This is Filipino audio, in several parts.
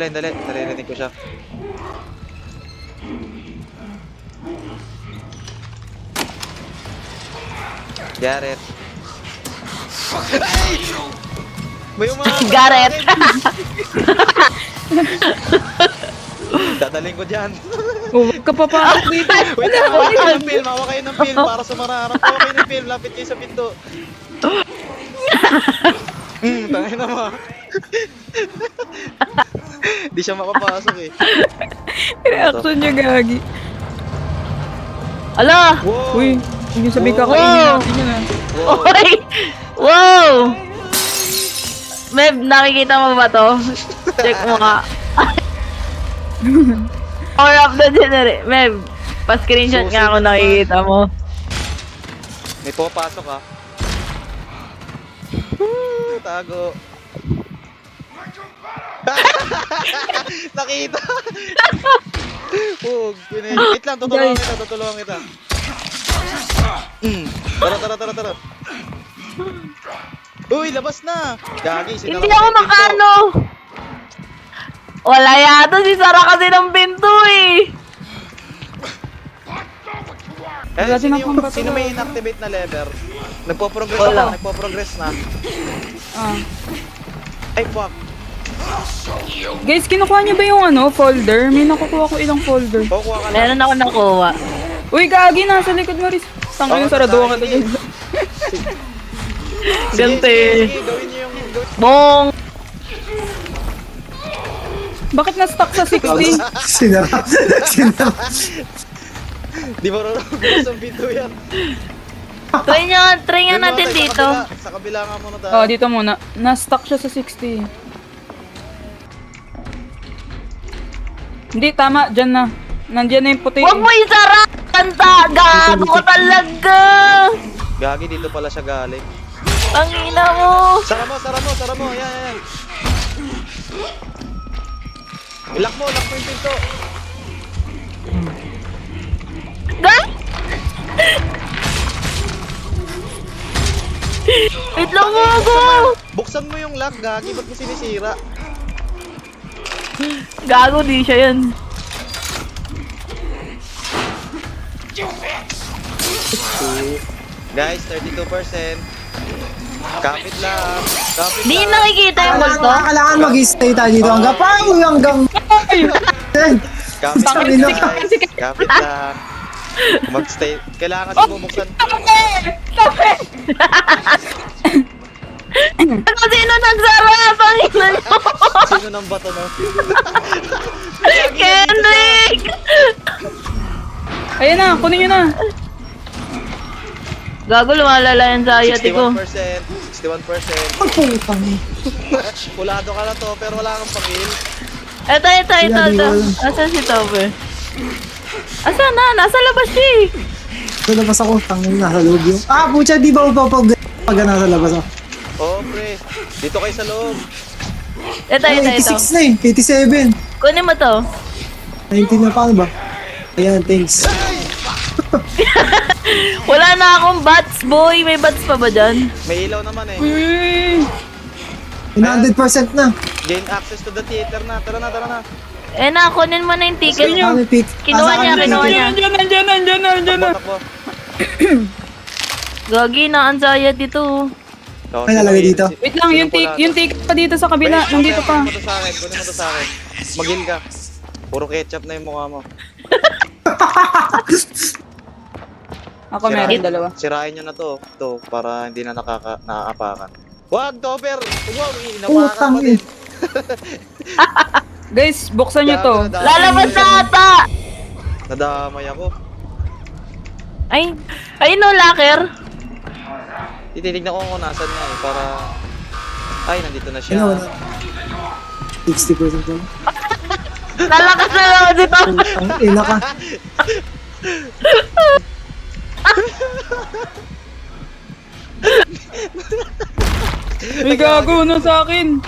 Dali, naririnig ko siya. Gareth. Ay! May umakas. Gareth. Dadaling ko dyan. Huwag ka papasok dito. Wait, hawa kayo ng film. Hawa kayo ng film para sumararap. Hawa kayo ng film. Lapit kayo sa pinto. Tangin na mo. Di siya makapasok eh. Reaction niya gagi. Ala! Wow! Uy, hindi sabi ka Wow. kainin natin yun ah. Wow! Oy! Wow! Meb, nakikita mo ba to? Check mo nga. Power up the generator. Meb, pa-screenshot nga ako nakikita mo. May pumapasok ha. Tago. Nakita. Pug, wait lang, tutulungan kita. Tara. Uy, labas na. Gagi, sinara Hindi ko ako yung pinto. makano. Wala yata si Sara kasi ng pinto eh. Eh, Wala din akong sino may bato. inactivate na lever? Nagpo-progress Wala. ako, nagpo-progress na. Ah. Ay, fuck. Guys, kinukuha niyo ba yung ano, folder? May nakukuha ko ilang folder. Kukuha ka lang. Meron ako nakuha. Uy, gagi, nasa likod mo rin. Tangka yung saraduhan ka to dyan. Gante. Sige, gawin niyo yung... Bong! Bakit na-stuck sa 60? Sinara. Di ba rarabas ang pinto yan? Try nga Doon natin muna tayo, dito. Sa kabila nga muna tayo. Oh, dito muna. Na-stuck siya sa 60. Hindi, tama. Diyan na. Nandiyan na yung puti. Huwag mo isara! Kanta! Gago ko talaga! Gagi, dito pala siya galing. Ang ina mo! Sara mo. Yan. Lock mo yung pinto. Ga! Wait lang mo ako! Buksan mo yung lock, Gagi. Ba't mo sinisira? Gago, di siya yan. Guys, 32%. Kapit lang. Di nakikita yung multo? Kailangan mag-stay tayo dito hanggang Kapit lang, Tangin na. guys. Kapit lang. Mag-stay. Kailangan kasi bubuksan. Ano sino nagsara? Pangina nyo! Sino nang bato no? Kendrick! Ayan na, kunin nyo na. Gago, lumalala yan sa ayati ko. 61%. Pagputang eh. Pulado ka na to, pero wala kang pakil. Ito. Asan si Tobe? Asan na? Nasa labas siya eh. Sa labas ako, tangin nasa loob yung... Pucha, di ba upapag pag nasa labas ako? Oh, pre. Dito kayo sa loob. Ito. 86 na eh, 87. Kunin mo to. 19 na, paano ba? Ayan, thanks. Wala na akong bats, boy. May bats pa ba dyan? May ilaw naman eh. Uy. 100% na. Gain access to the theater na. Tara na. Eh na, kunin mo na yung ticket. Ano, Pete? Kinuha niya. Nandiyan na. Takbo. Gagi, na-anxiety dito. Ay, nalagay dito. Wait lang, yung ticket pa dito sa kabila. Nandito pa. Kunin mo to sa akin. Magil ka. Puro ketchup na yung mukha mo. Ako meron dalawa. Sirain nyo na to. To, para hindi na nakaapakan. Wag, Topper! Wow, inapakan mo din. Guys, buksan nyo to. Lalabas na ata! Nadamay ako. Ay no, locker. Titignan ko kung nasan nga eh, para... Ay, nandito na siya. Ano, 60% na. Nalakas na lang dito. Ang ina ka. May gago na sa akin.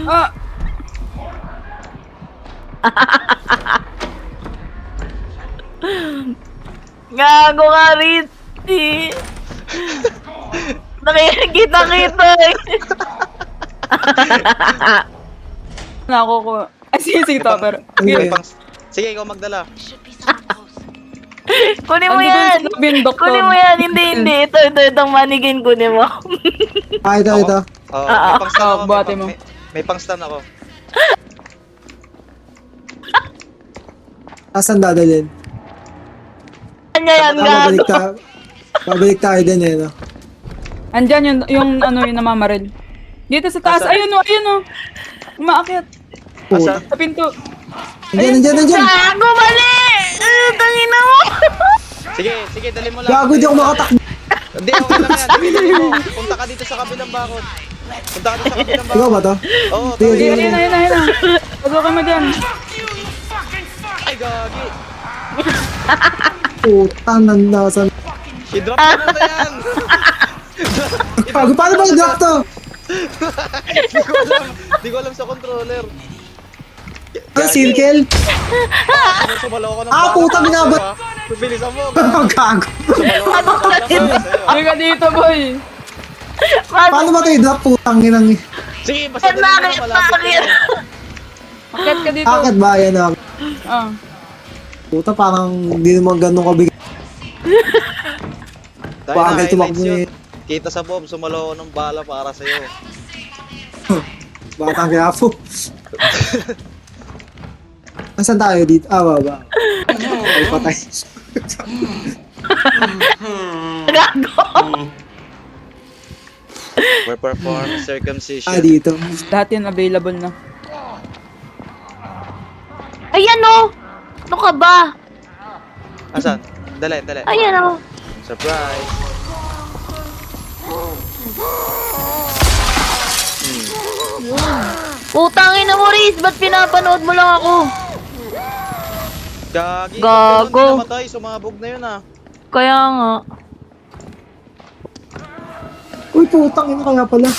Ah, Gago ka rin. Nakikita-kita eh. Nakukuha. Ay, sige, Topper. May pang... Sige, ikaw magdala. Kunin mo Ando dun yan! sa lobby yung doktor. Kunin mo yan! Hindi. Itong mannequin kunin mo. Ah, ito. Oo, may pang stun ako. buhati mo. May pang stun ako. Asan dadalhin? Kanya yan, gago. Babalik tayo din eh, no? Andyan yung namamaril. Dito sa taas. Asan? Ayun o. Umaakyat. Asa? Sa pinto. Nandiyan. Gago, mali! Tangina mo! Sige, dali mo lang. Gago, di ako makatakbo. Hindi, okay lang yan. Sige, dali mo. Punta ka dito sa kabilang bakod. Punta ka dito sa kabilang bakod. Ikaw ba to? Oo, Sige, tawid. sige. Ayun na. Pasukin mo dyan. Ay, gagi. Putang nandasan. I-drop mo na yan. Gago, paano ba i-drop to? Di ko alam sa controller. Ano, circle? Ano, sumalaw ko ng Ah, bala. puta, binabot. Bilisan mo. Gago. Sumalaw ko ng bala sa'yo. Hindi ka dito, boy. Paano ba ito i-drop? Putang inang. Sige, basta dali mo na malapit Bakit? na. Akit ka dito. Akit ba? Yan ako. Ah. Puta, parang hindi naman ganun kabigat. Dahil Bagal na, tumakbo highlights yun. eh. Kita sa bomb, sumalaw ko ng bala para sa'yo. Batang kaya po. Nasaan tayo dito? Ah, baba. Ay, patay. Gago! We perform circumcision. Ah, dito. Lahat yun available na. Ayan o! Ano ka ba? Asan? Dali. Ayan o. Surprise. Putangin na mo, Riz! Ba't pinapanood mo lang ako? Gagi. Gago. Hindi namatay, sumabog na yun ah. Kaya nga. Uy, putang ina kaya pala.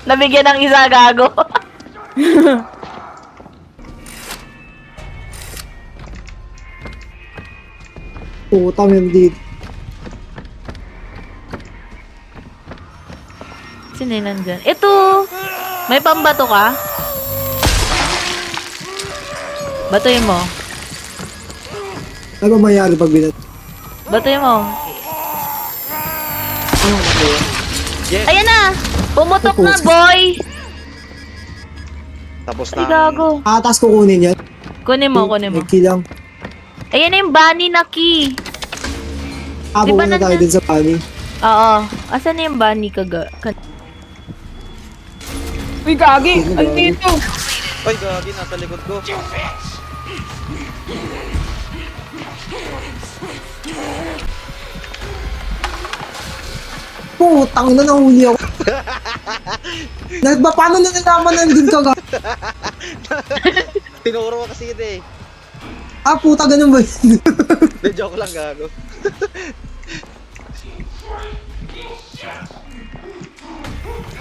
Nabigyan ng isa, gago. Putang yun dito. Sino yun nandyan? Ito! May pambato ka? Batuin mo. Ano ba mayari pag binat? Batuin mo. Yes. Ayan na! Pumutok na, Tapos. boy! Tapos Ay, na. gago. Ah, tas kukunin yan. Kunin mo. May key lang. Ayan na yung bunny na key. Ah, Di ba pupunta tayo nandun- din sa pani. Oo. Asan na yung bunny Uy, gagi. Ay, dito. Ay, gagi, nasa likod ko. Putang na, nahuli ako. Paano na nalaman nandun ka ga? Tinuro ko kasi ito eh. Ah, puta, ganun ba yun? Hindi, joke lang, gago.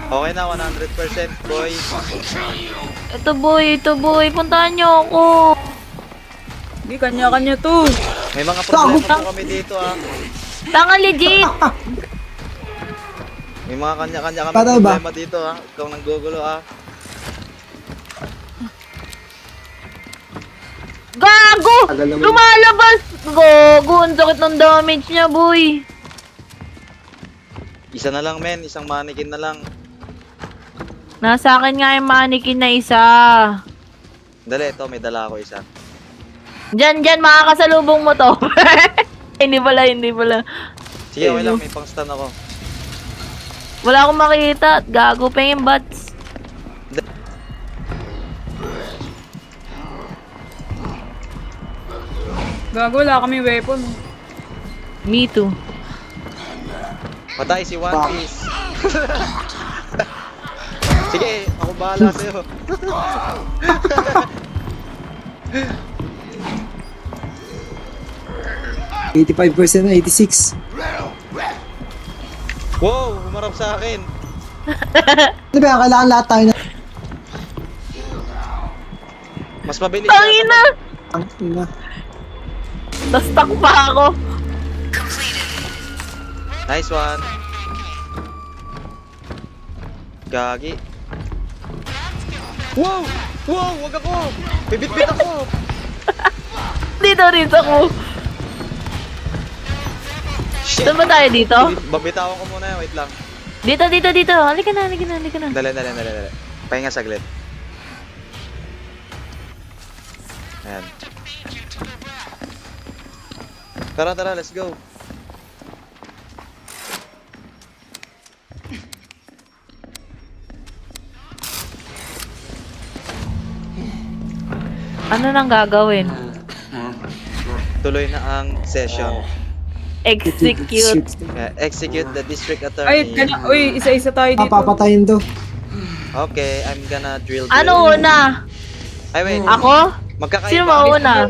Okay na, 100% boy. Ito, boy. Puntahan niyo ako. Hindi, kanya-kanya to. May mga problema po kami dito ah. Tanga legit. May mga kanya-kanya kami Patay ba? problema dito ah. Ikaw nang gugulo ah. Gago! Tagal naman. Lumalabas! Gago! Ang sakit ng damage niya, boy. Isa na lang men, isang mannequin na lang. Nasa akin nga yung mannequin na isa. Dali, ito, may dala ako isa. Diyan, makakasalubong mo to. Hindi pala. Sige, okay lang, may pang stun ako. Wala akong makita. Gago pa yung bats. Gago, wala kami weapon. Me too. Patay si One Piece. Sige, ako bahala sa'yo. %85% na, 86. Wow, humarap sa akin. Ano ba, kailangan lahat tayo na... Mas mabilis Tangina! Ang ina. Na-stuck pa ako. Nice one. Gagi. Wow! Wow! Wag ako! Bibit-bit ako! Dito, dito ako. Shit! Saan ba tayo dito? Babitawan ko muna, wait lang. Dito, dito, dito. Halika na, halika na, halika na. Dali. Pahinga saglit. Ayan. Tara, let's go. Ano nang gagawin? Tuloy na ang session. Execute. Execute the district Ay, attorney. uy, isa-isa tayo dito. Papatayin to. Okay, I'm gonna drill. Ano una? Ay, wait. Ako? Magkakaiba. Sino mauna?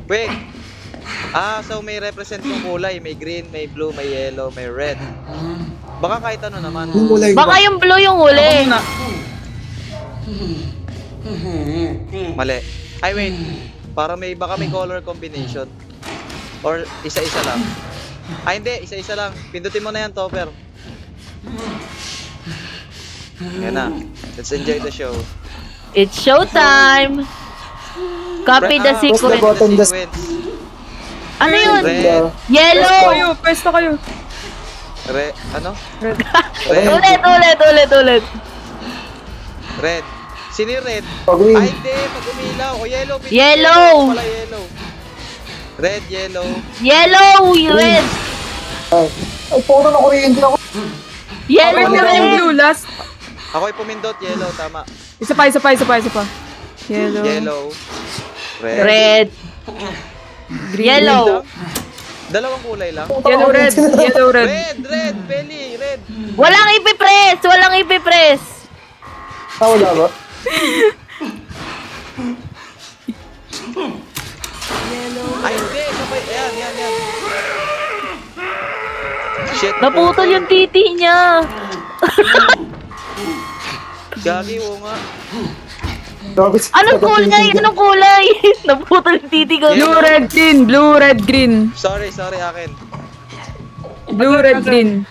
Wait. So may represent yung kulay. May green, may blue, may yellow, may red. Baka kahit ano naman. Yung kulay Baka yung blue yung Ako huli. muna. Mali. Ay, wait. Para baka may color combination. Or isa-isa lang. Ay, hindi. Isa-isa lang. Pindutin mo na yan, Topper. Yan na. Let's enjoy the show. It's showtime. Copy the Press the sequence. button. The sequence. Ano yun? Red. Yellow. Pwesto kayo. Ano? Red. Red. Ulit. Red. Sino yung red? Pag-win. Ay, hindi. Pag umilaw. O, yellow. Yellow. Pala yellow. Red, yellow. Yellow, red. Ay, puro na kuryente ako. Yellow, Pwede na yung red. blue last. Ako'y pumindot. Yellow. Tama. Isa pa. Yellow. Yellow. Red. Yellow. Dalawang kulay lang. Yellow, red. Yellow, red. Red. Belly. Red. Walang ipipress. Wala ba? Ay, hindi. Sabay. Ayan. Shit. Naputol yung titi niya. Gagi, oo nga. Anong kulay? Naputol yung titi ko. Blue, red, green. Blue, red, green. Sorry, akin. Blue, red, green.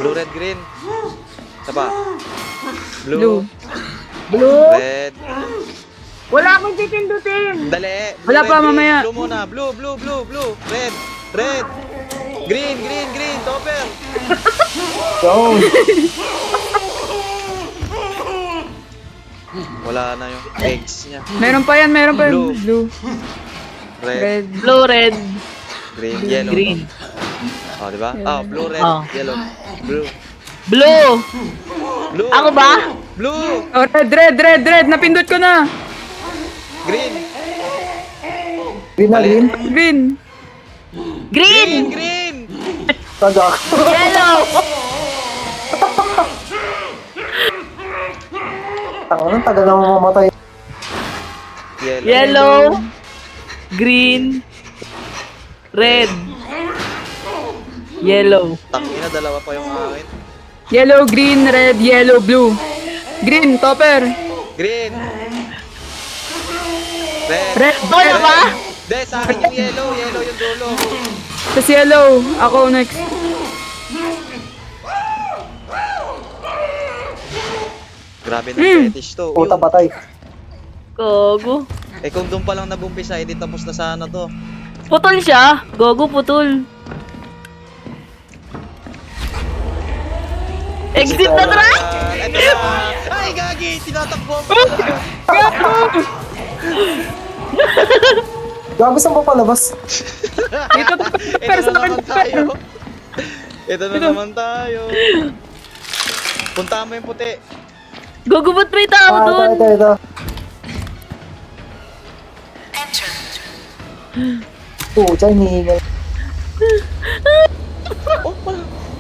Blue, red, green. Isa pa. Blue. Red. Wala akong pipindutin. Dali. Wala Blue, pa, red, green. mamaya. Blue muna. Blue. Red. Green. Topper. Down. Wala na yung eggs niya. Meron pa yan. Blue. Blue. Red. Red. Blue, red, Green. Yellow. green. Oh, di ba? Blue, red, Oh. yellow. Blue. Blue. Blue. Ako ba? Blue. Oh, red. Napindot ko na. Green. Green na green. Green. Green. Tagak. Yellow. Tangan, tagal na mamamatay. Yellow. Green. Red. Yellow. Tangina, dalawa pa yung akin. Yellow, green, red, yellow, blue. Green, topper. Green. Red. Red, Ano ba? Hindi, sa akin yung yellow. Yellow yung dulo. Tapos yellow. Ako next. Grabe ng fetish to. Puta Yung- patay. Gogo. kung doon pa lang nabumpisa, edi tapos na sana to. Putol siya. Gogo, putol. Exit na tara! Ito na. Ay, gagi! Tinatakbo mo. Gago saan pa palabas? Dito, pero sa akin, Ito na naman tayo. Punta mo yung puti. Gogo, ba't may tao dun? Ito. Pucha, hinihingal. Oh,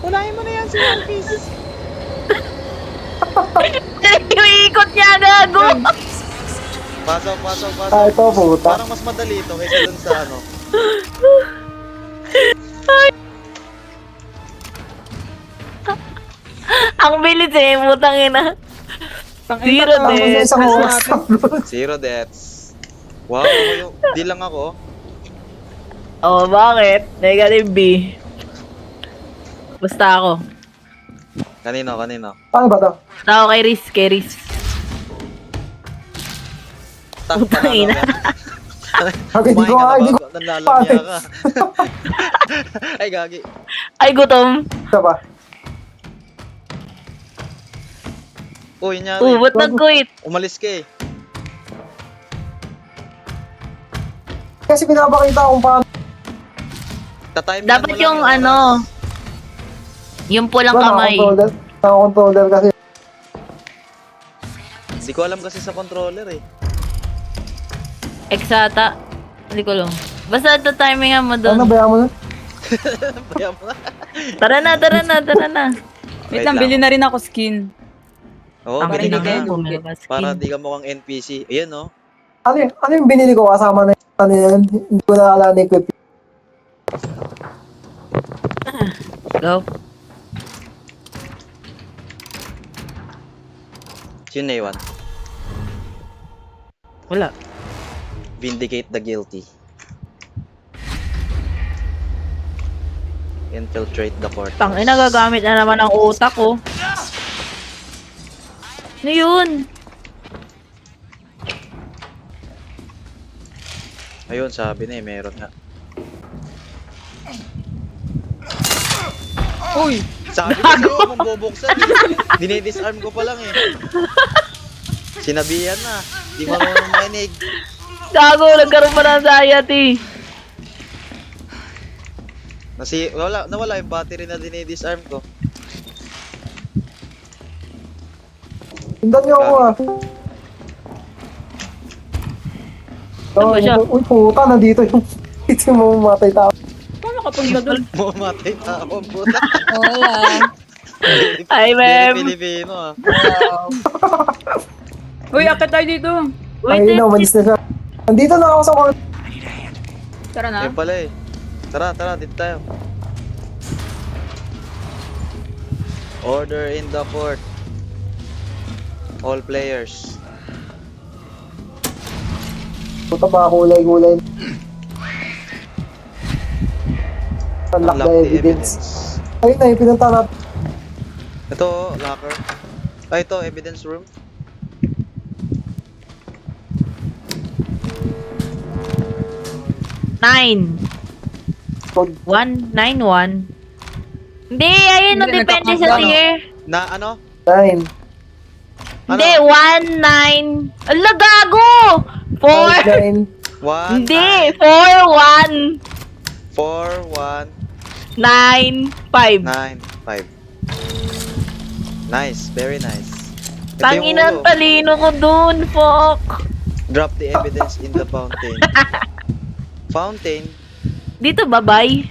unahin mo na yan si One Piece. Iikot niya, gago! Pasok. Ito, puta. Parang mas madali ito kaysa dun sa ano. Ang bilis eh, putang ina. Zero Ang death. isang oras. 0 deaths. Wow, di lang ako. Oh, bakit? Negative B. Basta ako. Kanino? Paano ba to? Tao kay Riz, kay Riz. Putang ina. Okay, di ko nga, di ko. Nanlalamya ka. Ay, gagi. Ay, gutom. Isa pa. Uy, nyari. Ba't nag-quit? Umalis ka eh. Kasi pinapakita kung paano. Tatime Dapat yung ano, yung pulang kamay. Naka-controller kasi. Hindi ko alam kasi sa controller eh. Exata. Hindi ko alam. Basta ito timingan mo Ano, doon. bayaan mo na? Bayan mo na. Tara na. Wait lang, bili na rin ako skin. Oo, Ang bili ka binigay na. mo. Para di ka mukhang NPC. Ayan oh. Ano yung binili ko kasama na ano yan? Hindi ko na alala equip. Go. Sino na yun? Wala. Vindicate the guilty. Infiltrate the court. Tangina, nagagamit na naman ang utak ko. Ano yun? Ayun, sabi na eh, meron nga. Uy! Sabi ko sa'yo, kung bubuksan eh. Dinidisarm ko pa lang eh. Sinabihan na. Di marunong makinig. Gago, nagkaroon pa ng anxiety. Nawala yung battery na dinidisarm ko. Hindan niyo ako ah. Saan ba siya? Uy, puta, nandito yung ito mo mamatay tao. Paano kapunta doon? Mamatay na ako, puta. Wala. Ay, Very ma'am. Filipino ah. Uy, akit tayo dito. Wait, Ayun na, umalis na siya. Nandito na ako sa corner. Tara na. Ayun pala eh. Tara, dito tayo. Order in the fort. All players. Puta ba, kulay-kulay. Unlock Unlock the evidence. Ayun na, yung pinunta natin. Ito, locker. Ay, ito, evidence room. Nine. Code. 191. Hindi, ayun, no, Hindi, depende nagkakasya, sa no? tier. Na ano? 9. Hindi, 19. Ala, gago! 4. 9. One, Hindi, 4, 1, 4, 1, 9, 5. 9, 5. Nice, very nice. Ito yung Tanginan, ulo. talino ko dun, fuck. Drop the evidence in the fountain. Fountain? Dito, babay.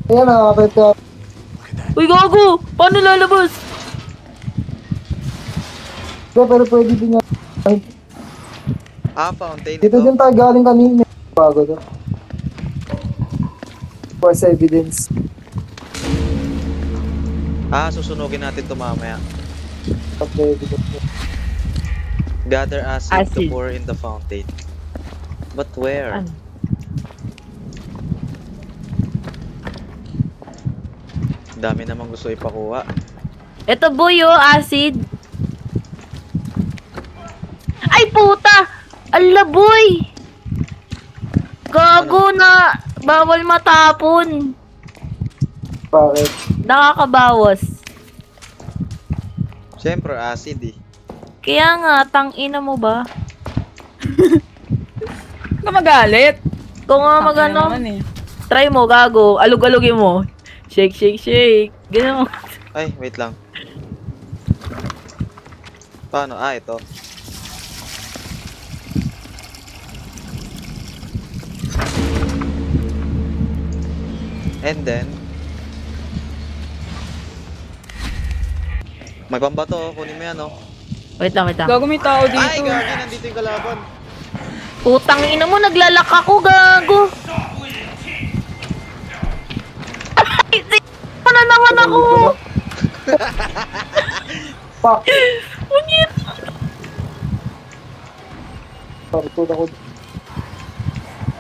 Ayan, nakakapit ka. Uy, gago! Paano lalabas? Pero pwede din yan. Fountain Dito ito. din tayo galing kanina. Bago to. Force evidence. Susunugin natin ito mamaya. Top the evidence. Gather acid to Acid. pour in the fountain. But where? Ano? Dami namang gusto ipakuha. Ito, boy, oh, acid. Ay, puta! Ala, boy! Gago na! Bawal matapon. Bakit? Nakakabawas. Siyempre, acid eh. Kaya nga, tangina mo ba? Huwag ka magalit. Kung nga Tangina magano, naman eh. try mo, gago. Alug-alugin mo. Shake, shake, shake. Ganyan mo. Ay, wait lang. Paano? Ito. And then, may pambato, oh. Kunin mo yan, oh. Wait lang, wait lang. Gago, may tao dito. Ay, gagi, nandito yung kalaban. Putang ina mo, naglalak ako, gago. Ay, na naman ako. Fuck! Unyit. Sorry, tuda ko.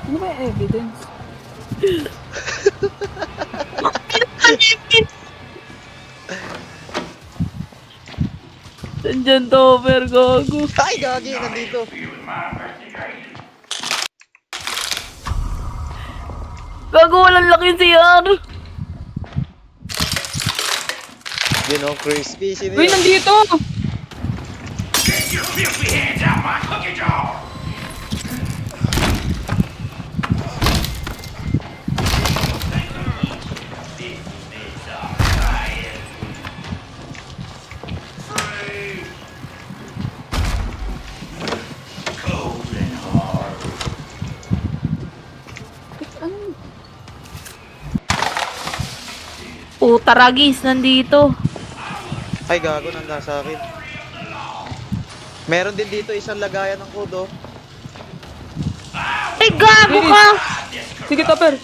Ano ba yung evidence? Nandiyan Topper, gago. Ay, gagi, nandito. Gago, walang laki CR. You know, crispy. Sino Uy, yun? nandito! Puta ragis, nandito. Ay, gago, nanda sa akin. Meron din dito isang lagayan ng code, oh. Ay, gago ka! Sige, Topper.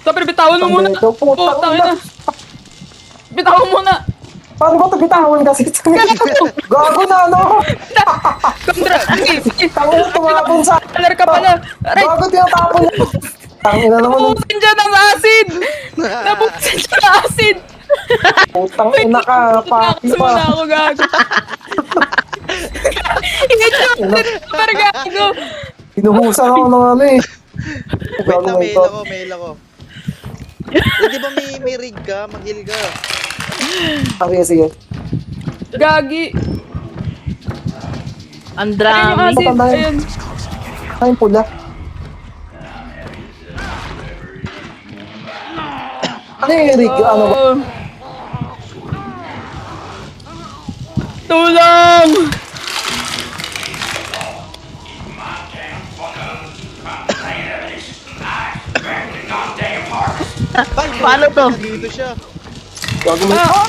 Topper, bitawan mo muna. Ito, putang Putang ina. ina. Bitawan mo muna. Paano ba ito bitawan kasi? Gago na ano? Kontra. Sige. Tango tumapon sa... Alar ka pala. Aray. Gago tinatapon niya. Tangina naman. Nabusin dyan ng acid. Nabusin dyan ng acid. Putang ina ka. Pati Nakaso na pa. ako, gago. Ingat Topper, gago. Pinuhusan ako ng ano eh. Wait Gago lang, na mail ito. ako, mail ako. Eh, di ba may rig ka? Mag-heal ka. Sige, sige. Gagi. Ang Ayun yung drama. acid. Patay. Ayun. Ay, pula. Ano yung rig? Ano ba? Oh. Tulong! Ay, Paano to? Dito siya. Gago mo. Ah!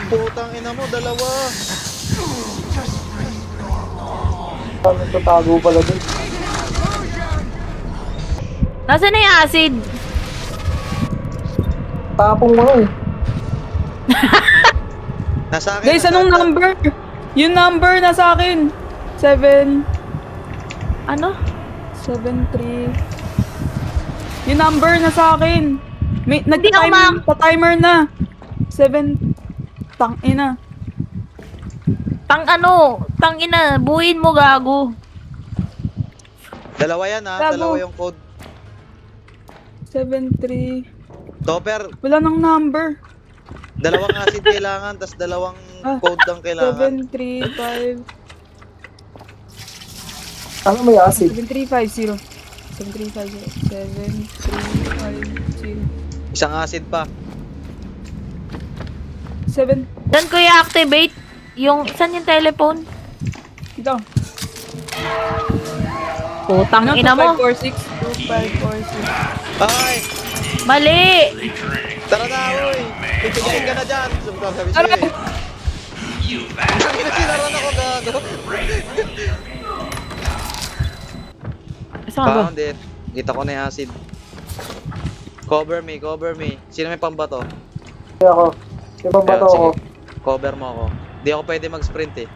Putang ina mo, dalawa. Ano ito? Tago pala dun. Nasaan na yung acid? Tapong mo eh. Nasa akin. Guys, nasa anong akin. number? Yung number nasa akin. 7, Ano? 7, 3. Yung number nasa akin. May, Hindi ako nag-timer na. 7, tangina. Tang ina, buuin mo gago. Dalawa yan, ha? Gago. Dalawa yung code. 7, 3. Topper, Wala nang number. dalawang acid kailangan, tas dalawang code lang kailangan. 7, 3, 5. Ano may acid? 7, 3, 5, 0. 7, 3, 5, 0. 7, 3, 5, 0. Isang acid pa. 7. Doon ko i-activate yung, saan yung telephone? Ito. Putang Ano? ina mo. 2, 5, 4, 6. 2, 5, 4, 6. Ay! Mali! Tara na, uy! Pipigayin ka na dyan! Sabi Tara! sa'yo eh. Sinaran ako, gago. Saan ka ba? Found it. Kita ko na yung acid. Cover me, cover me. Sino may pambato? Hindi ako. Yung pambato Ayun, ako. sige. Cover mo ako. Di ako pwede mag-sprint eh.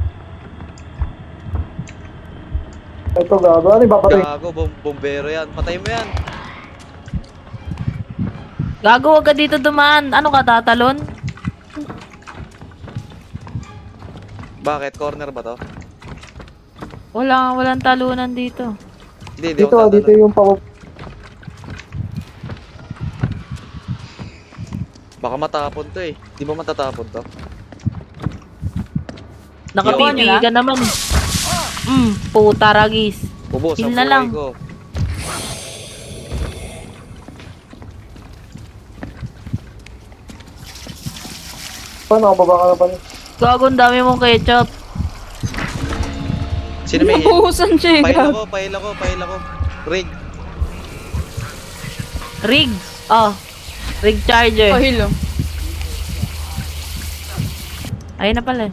Ito gago. Ano yung papatay? Gago, bombero yan. Patay mo yan. Gago, wag ka dito dumaan. Ano ka, tatalon? Bakit? Corner ba to? Walang talunan dito. Hindi, di Dito, ako dito tatanong. yung pako. Baka matapon to eh. Di ba matatapon to? Nakapipili Yun. ka naman eh. Puta ragis. Ubos ang Yun na buhay lang. ko. Paano ako baba ka na pala? Gago, ang dami mong ketchup. Sino may heal? Nabuhusan siya eh. Pahil gago. ako, pahil ako, pahil ako. Rig. Rig. Oh. Rig charger. Pahil oh. Ayun na pala.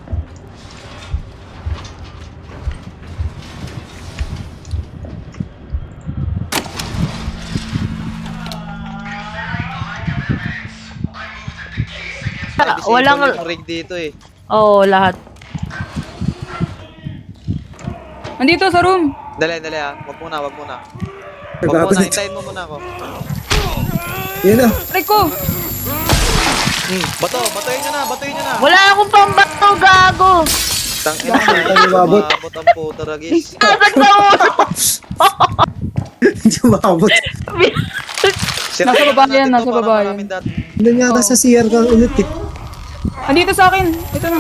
Disable Walang... yung rig dito eh. Oo, lahat. Andito sa room. Dali, dali ha. Wag muna, wag muna. Wag Nagago muna, na. hintayin mo muna ako. Yan na. Aray ko. Batuhin nyo na, batuhin nyo na. Wala akong pambato, gago. Tangina na. Tayo umabot. Umabot ang puto, Ragis. Nasag sa ulo. Hindi umabot. Nasa baba yan, nasa baba yan. Doon yata sa CR ka ulit eh. Andito sa akin. Ito na.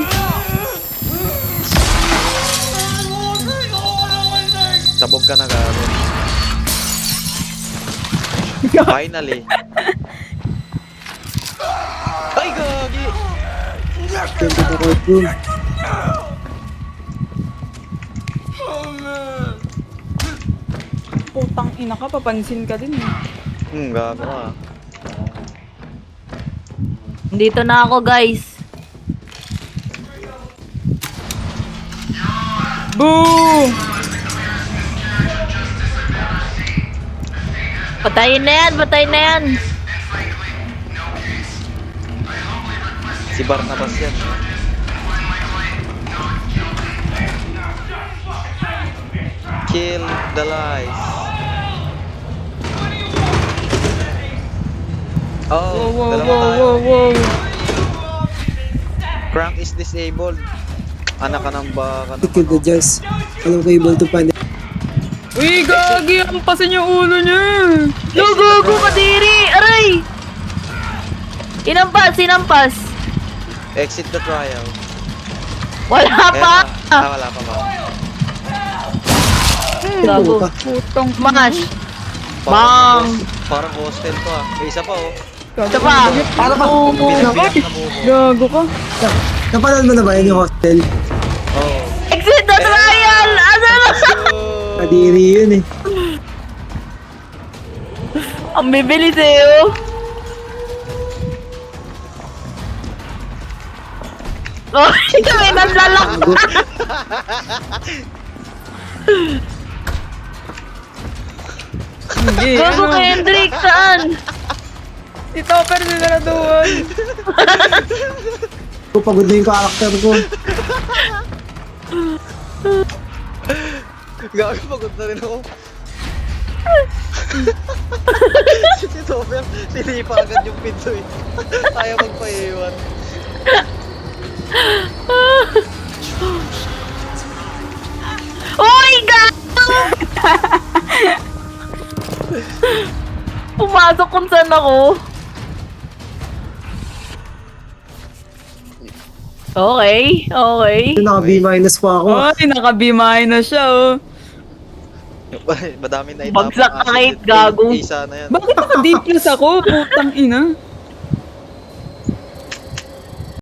Sabog ka na, gago. Finally. Ay, gagi! Ganda na courtroom. Putang ina ka, papansin ka din eh. Gago ah. Dito na ako, guys. Boo! Patayin na yan, patayin na yan. Si Barnabas yan. Kill the lies. Oh, Wow, wow, dalawa wow, tayo. wow, wow. Crank is disabled. Anak ka ng baka To kill the judge. Alam ko able to find it. Uy, gagi! Ang pasin yung ulo niya! Lugugo, kadiri! Aray! Inampas, inampas. Exit the trial. Wala pa. Wala pa ba? Gago. Putong Smash. Parang Bang. Parang hostel to ah. May isa pa oh. Ito pa. Para pa. Pinagbilang na buko. Gago ka. Napanood mo na ba yun yung hostel? Oh. Exit the trial! Ano na? Kadiri yun eh. Ang bibilis eh, oh. Oh, may nanlalak. Hindi, Gago ano? kay Hendrik, saan? Si Topper sinaraduan. Pagod na yung karakter ko. Gago, pagod na rin ako. Si Topper, sinipa agad yung pinto eh. Ayaw magpaiwan. Uy, gago! Pumasok kung saan ako. Okay, okay. Naka-B- pa ako. Ay, naka-B- na siya, oh. Madami na Bagsak ka, Kate, gago. Isa na yan. Bakit naka-D+ ako? Putang ina.